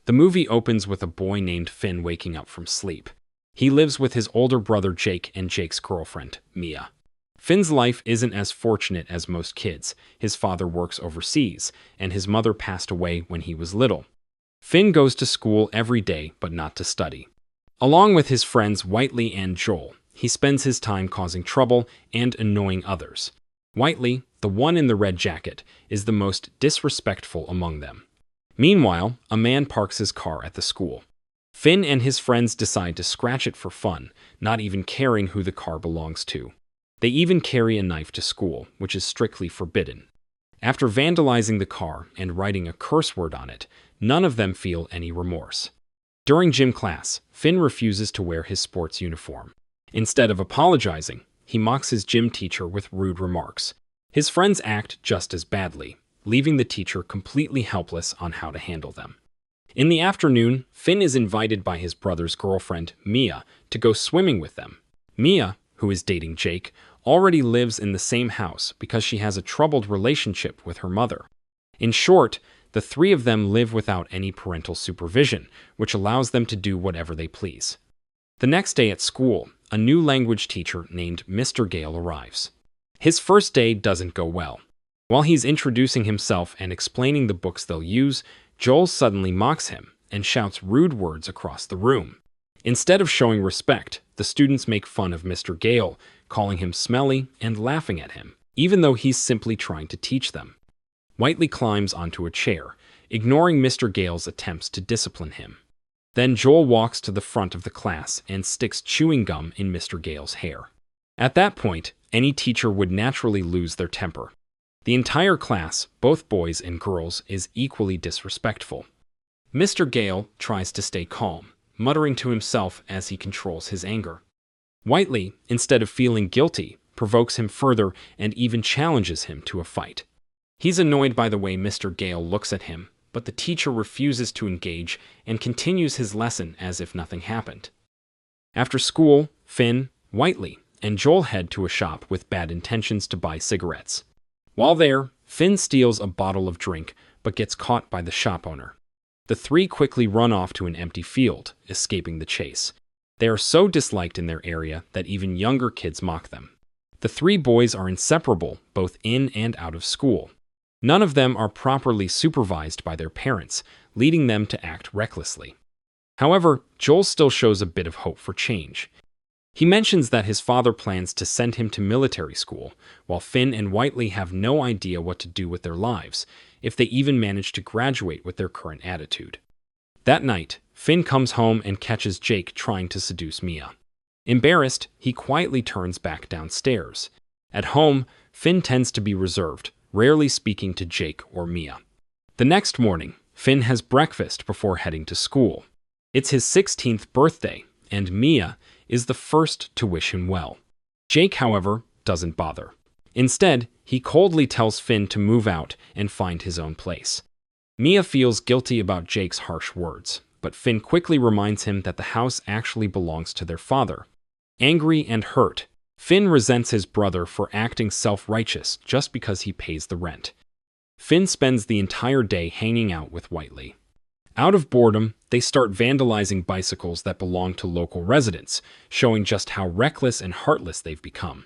The movie opens with a boy named Finn waking up from sleep. He lives with his older brother Jake and Jake's girlfriend, Mia. Finn's life isn't as fortunate as most kids. His father works overseas, and his mother passed away when he was little. Finn goes to school every day, but not to study. Along with his friends Whiteley and Joel, he spends his time causing trouble and annoying others. Whiteley, the one in the red jacket, is the most disrespectful among them. Meanwhile, a man parks his car at the school. Finn and his friends decide to scratch it for fun, not even caring who the car belongs to. They even carry a knife to school, which is strictly forbidden. After vandalizing the car and writing a curse word on it, none of them feel any remorse. During gym class, Finn refuses to wear his sports uniform. Instead of apologizing, he mocks his gym teacher with rude remarks. His friends act just as badly, leaving the teacher completely helpless on how to handle them. In the afternoon, Finn is invited by his brother's girlfriend, Mia, to go swimming with them. Mia, who is dating Jake, already lives in the same house because she has a troubled relationship with her mother. In short, the three of them live without any parental supervision, which allows them to do whatever they please. The next day at school, a new language teacher named Mr. Gale arrives. His first day doesn't go well. While he's introducing himself and explaining the books they'll use, Joel suddenly mocks him and shouts rude words across the room. Instead of showing respect, the students make fun of Mr. Gale, calling him smelly and laughing at him, even though he's simply trying to teach them. Whiteley climbs onto a chair, ignoring Mr. Gale's attempts to discipline him. Then Joel walks to the front of the class and sticks chewing gum in Mr. Gale's hair. At that point, any teacher would naturally lose their temper. The entire class, both boys and girls, is equally disrespectful. Mr. Gale tries to stay calm, muttering to himself as he controls his anger. Whiteley, instead of feeling guilty, provokes him further and even challenges him to a fight. He's annoyed by the way Mr. Gale looks at him, but the teacher refuses to engage and continues his lesson as if nothing happened. After school, Finn, Whiteley, and Joel head to a shop with bad intentions to buy cigarettes. While there, Finn steals a bottle of drink but gets caught by the shop owner. The three quickly run off to an empty field, escaping the chase. They are so disliked in their area that even younger kids mock them. The three boys are inseparable, both in and out of school. None of them are properly supervised by their parents, leading them to act recklessly. However, Joel still shows a bit of hope for change. He mentions that his father plans to send him to military school, while Finn and Whiteley have no idea what to do with their lives, if they even manage to graduate with their current attitude. That night, Finn comes home and catches Jake trying to seduce Mia. Embarrassed, he quietly turns back downstairs. At home, Finn tends to be reserved, rarely speaking to Jake or Mia. The next morning, Finn has breakfast before heading to school. It's his 16th birthday, and Mia is the first to wish him well. Jake, however, doesn't bother. Instead, he coldly tells Finn to move out and find his own place. Mia feels guilty about Jake's harsh words, but Finn quickly reminds him that the house actually belongs to their father. Angry and hurt, Finn resents his brother for acting self-righteous just because he pays the rent. Finn spends the entire day hanging out with Whiteley. Out of boredom, they start vandalizing bicycles that belong to local residents, showing just how reckless and heartless they've become.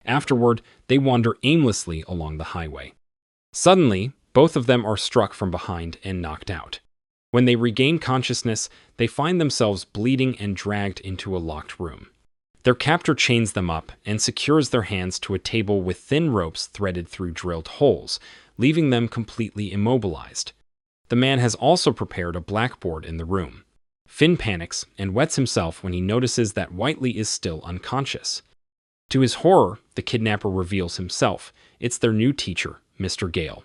Afterward, they wander aimlessly along the highway. Suddenly, both of them are struck from behind and knocked out. When they regain consciousness, they find themselves bleeding and dragged into a locked room. Their captor chains them up and secures their hands to a table with thin ropes threaded through drilled holes, leaving them completely immobilized. The man has also prepared a blackboard in the room. Finn panics and wets himself when he notices that Whiteley is still unconscious. To his horror, the kidnapper reveals himself. It's their new teacher, Mr. Gale.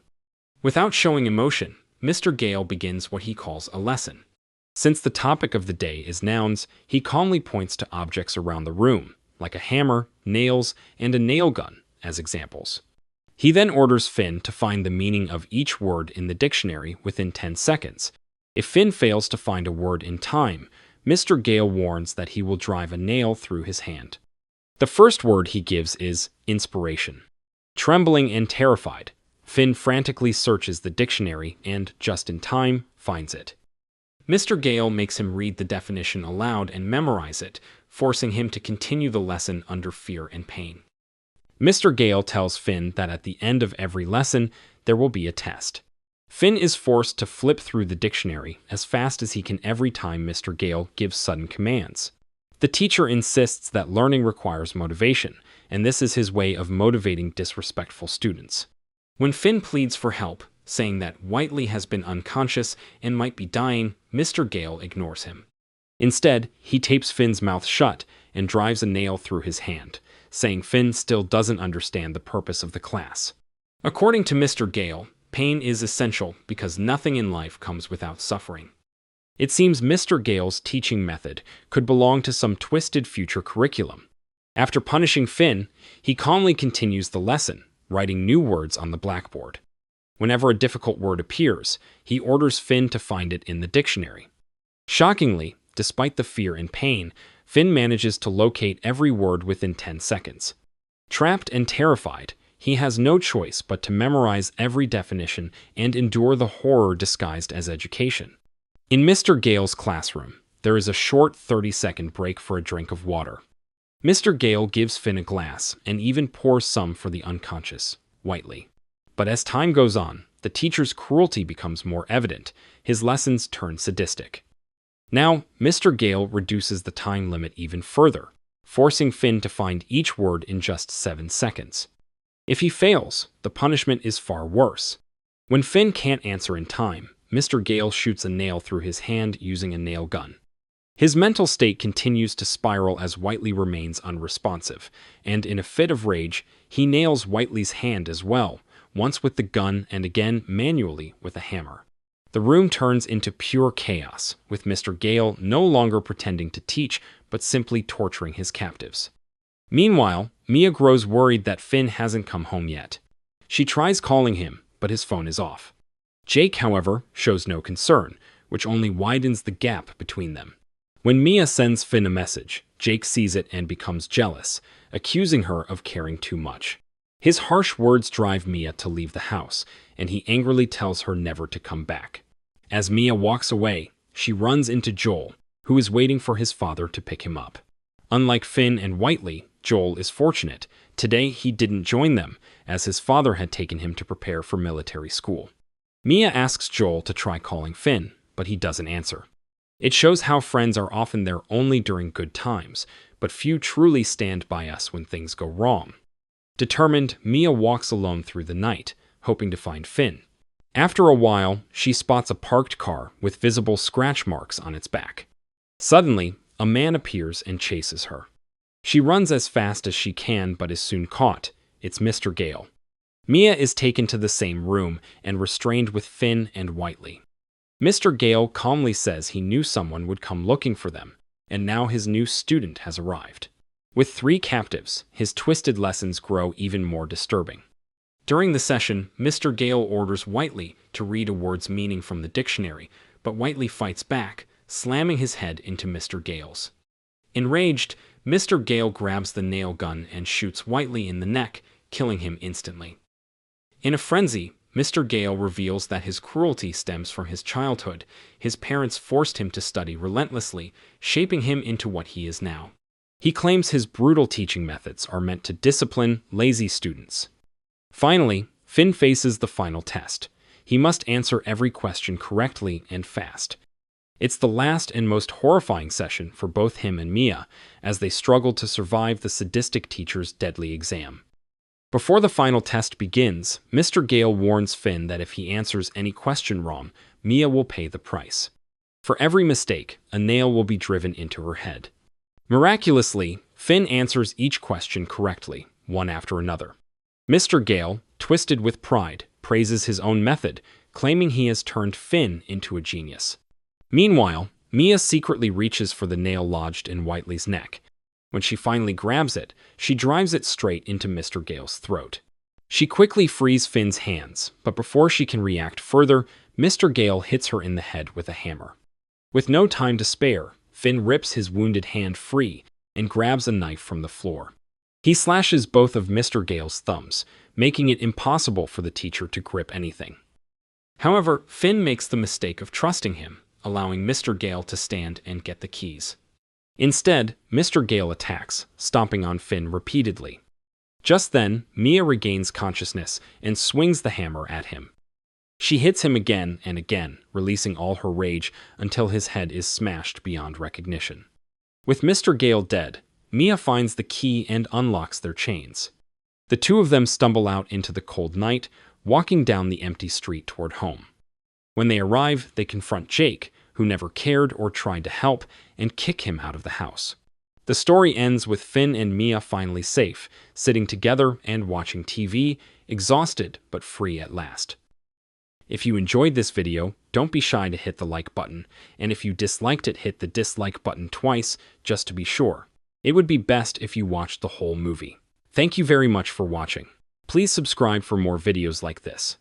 Without showing emotion, Mr. Gale begins what he calls a lesson. Since the topic of the day is nouns, he calmly points to objects around the room, like a hammer, nails, and a nail gun, as examples. He then orders Finn to find the meaning of each word in the dictionary within 10 seconds. If Finn fails to find a word in time, Mr. Gale warns that he will drive a nail through his hand. The first word he gives is inspiration. Trembling and terrified, Finn frantically searches the dictionary and, just in time, finds it. Mr. Gale makes him read the definition aloud and memorize it, forcing him to continue the lesson under fear and pain. Mr. Gale tells Finn that at the end of every lesson, there will be a test. Finn is forced to flip through the dictionary as fast as he can every time Mr. Gale gives sudden commands. The teacher insists that learning requires motivation, and this is his way of motivating disrespectful students. When Finn pleads for help, saying that Whiteley has been unconscious and might be dying, Mr. Gale ignores him. Instead, he tapes Finn's mouth shut and drives a nail through his hand, saying Finn still doesn't understand the purpose of the class. According to Mr. Gale, pain is essential because nothing in life comes without suffering. It seems Mr. Gale's teaching method could belong to some twisted future curriculum. After punishing Finn, he calmly continues the lesson, writing new words on the blackboard. Whenever a difficult word appears, he orders Finn to find it in the dictionary. Shockingly, despite the fear and pain, Finn manages to locate every word within 10 seconds. Trapped and terrified, he has no choice but to memorize every definition and endure the horror disguised as education. In Mr. Gale's classroom, there is a short 30-second break for a drink of water. Mr. Gale gives Finn a glass and even pours some for the unconscious Whiteley. But as time goes on, the teacher's cruelty becomes more evident. His lessons turn sadistic. Now, Mr. Gale reduces the time limit even further, forcing Finn to find each word in just 7 seconds. If he fails, the punishment is far worse. When Finn can't answer in time, Mr. Gale shoots a nail through his hand using a nail gun. His mental state continues to spiral as Whiteley remains unresponsive, and in a fit of rage, he nails Whiteley's hand as well, once with the gun and again manually with a hammer. The room turns into pure chaos, with Mr. Gale no longer pretending to teach, but simply torturing his captives. Meanwhile, Mia grows worried that Finn hasn't come home yet. She tries calling him, but his phone is off. Jake, however, shows no concern, which only widens the gap between them. When Mia sends Finn a message, Jake sees it and becomes jealous, accusing her of caring too much. His harsh words drive Mia to leave the house, and he angrily tells her never to come back. As Mia walks away, she runs into Joel, who is waiting for his father to pick him up. Unlike Finn and Whiteley, Joel is fortunate. Today he didn't join them, as his father had taken him to prepare for military school. Mia asks Joel to try calling Finn, but he doesn't answer. It shows how friends are often there only during good times, but few truly stand by us when things go wrong. Determined, Mia walks alone through the night, hoping to find Finn. After a while, she spots a parked car with visible scratch marks on its back. Suddenly, a man appears and chases her. She runs as fast as she can but is soon caught. It's Mr. Gale. Mia is taken to the same room and restrained with Finn and Whiteley. Mr. Gale calmly says he knew someone would come looking for them, and now his new student has arrived. With 3 captives, his twisted lessons grow even more disturbing. During the session, Mr. Gale orders Whiteley to read a word's meaning from the dictionary, but Whiteley fights back, slamming his head into Mr. Gale's. Enraged, Mr. Gale grabs the nail gun and shoots Whiteley in the neck, killing him instantly. In a frenzy, Mr. Gale reveals that his cruelty stems from his childhood. His parents forced him to study relentlessly, shaping him into what he is now. He claims his brutal teaching methods are meant to discipline lazy students. Finally, Finn faces the final test. He must answer every question correctly and fast. It's the last and most horrifying session for both him and Mia, as they struggle to survive the sadistic teacher's deadly exam. Before the final test begins, Mr. Gale warns Finn that if he answers any question wrong, Mia will pay the price. For every mistake, a nail will be driven into her head. Miraculously, Finn answers each question correctly, one after another. Mr. Gale, twisted with pride, praises his own method, claiming he has turned Finn into a genius. Meanwhile, Mia secretly reaches for the nail lodged in Whiteley's neck. When she finally grabs it, she drives it straight into Mr. Gale's throat. She quickly frees Finn's hands, but before she can react further, Mr. Gale hits her in the head with a hammer. With no time to spare, Finn rips his wounded hand free and grabs a knife from the floor. He slashes both of Mr. Gale's thumbs, making it impossible for the teacher to grip anything. However, Finn makes the mistake of trusting him, allowing Mr. Gale to stand and get the keys. Instead, Mr. Gale attacks, stomping on Finn repeatedly. Just then, Mia regains consciousness and swings the hammer at him. She hits him again and again, releasing all her rage until his head is smashed beyond recognition. With Mr. Gale dead, Mia finds the key and unlocks their chains. The two of them stumble out into the cold night, walking down the empty street toward home. When they arrive, they confront Jake, who never cared or tried to help, and kick him out of the house. The story ends with Finn and Mia finally safe, sitting together and watching TV, exhausted but free at last. If you enjoyed this video, don't be shy to hit the like button, and if you disliked it, hit the dislike button twice, just to be sure. It would be best if you watched the whole movie. Thank you very much for watching. Please subscribe for more videos like this.